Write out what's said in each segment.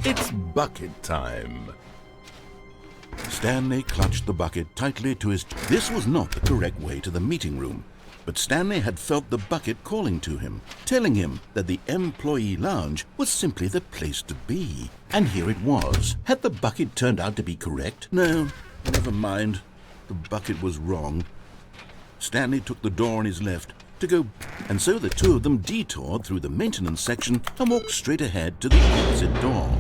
It's bucket time. Stanley clutched the bucket tightly to his... This was not the correct way to the meeting room, but Stanley had felt the bucket calling to him, telling him that the employee lounge was simply the place to be. And here it was. Had the bucket turned out to be correct? No, never mind. The bucket was wrong. Stanley took the door on his left to go, and so the two of them detoured through the maintenance section and walked straight ahead to the opposite door.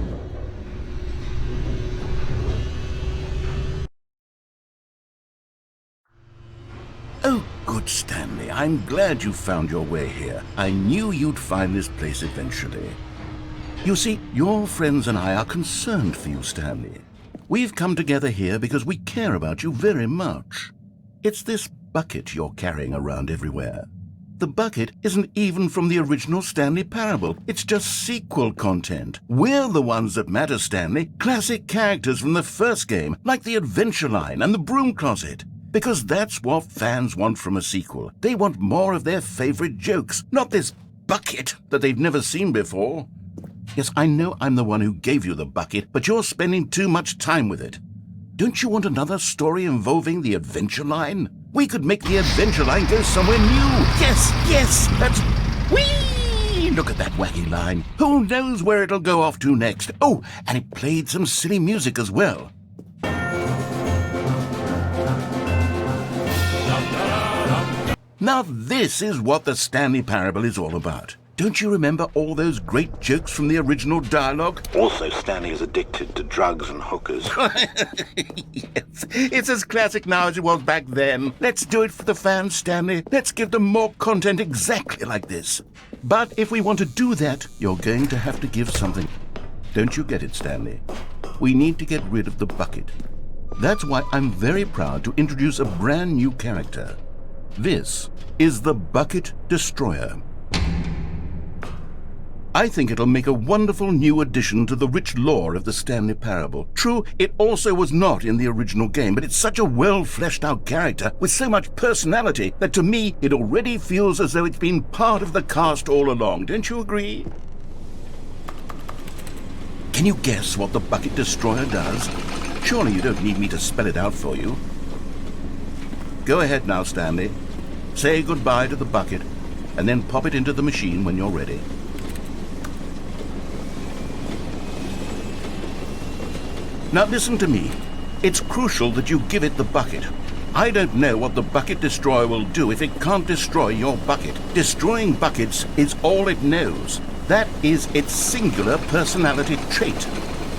Oh, good, Stanley. I'm glad you found your way here. I knew you'd find this place eventually. You see, your friends and I are concerned for you, Stanley. We've come together here because we care about you very much. It's this bucket you're carrying around everywhere. The bucket isn't even from the original Stanley Parable. It's just sequel content. We're the ones that matter, Stanley. Classic characters from the first game, like the Adventure Line and the Broom Closet. Because that's what fans want from a sequel. They want more of their favorite jokes, not this bucket that they've never seen before. Yes, I know I'm the one who gave you the bucket, but you're spending too much time with it. Don't you want another story involving the Adventure Line? We could make the Adventure Line go somewhere new. Yes, that's... Whee! Look at that wacky line. Who knows where it'll go off to next? Oh, and it played some silly music as well. Now this is what the Stanley Parable is all about. Don't you remember all those great jokes from the original dialogue? Also, Stanley is addicted to drugs and hookers. Yes, it's as classic now as it was back then. Let's do it for the fans, Stanley. Let's give them more content exactly like this. But if we want to do that, you're going to have to give something. Don't you get it, Stanley? We need to get rid of the bucket. That's why I'm very proud to introduce a brand new character. This is the Bucket Destroyer. I think it'll make a wonderful new addition to the rich lore of the Stanley Parable. True, it also was not in the original game, but it's such a well-fleshed-out character with so much personality that to me it already feels as though it's been part of the cast all along. Don't you agree? Can you guess what the Bucket Destroyer does? Surely you don't need me to spell it out for you. Go ahead now, Stanley. Say goodbye to the bucket, and then pop it into the machine when you're ready. Now listen to me. It's crucial that you give it the bucket. I don't know what the Bucket Destroyer will do if it can't destroy your bucket. Destroying buckets is all it knows. That is its singular personality trait.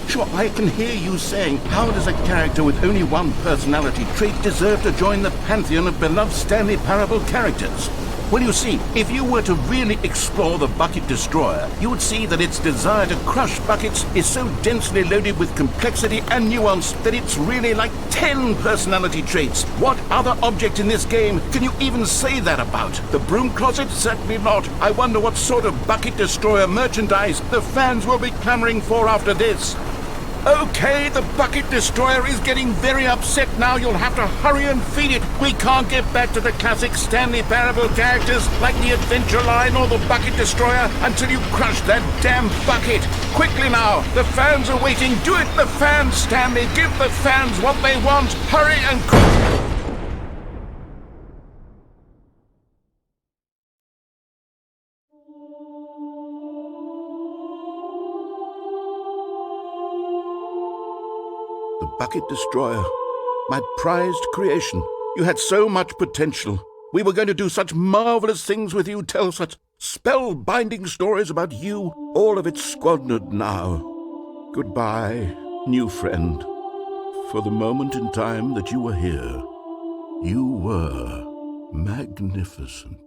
Sure, I can hear you saying, how does a character with only one personality trait deserve to join the pantheon of beloved Stanley Parable characters? Well, you see, if you were to really explore the Bucket Destroyer, you would see that its desire to crush buckets is so densely loaded with complexity and nuance that it's really like 10 personality traits. What other object in this game can you even say that about? The Broom Closet? Certainly not. I wonder what sort of Bucket Destroyer merchandise the fans will be clamoring for after this. Okay, the Bucket Destroyer is getting very upset now. You'll have to hurry and feed it. We can't get back to the classic Stanley Parable characters like the Adventure Line or the Bucket Destroyer until you crush that damn bucket. Quickly now, the fans are waiting. Do it, the fans, Stanley. Give the fans what they want. Hurry and quick. The Bucket Destroyer, my prized creation. You had so much potential. We were going to do such marvelous things with you, tell such spellbinding stories about you. All of it squandered now. Goodbye, new friend. For the moment in time that you were here, you were magnificent.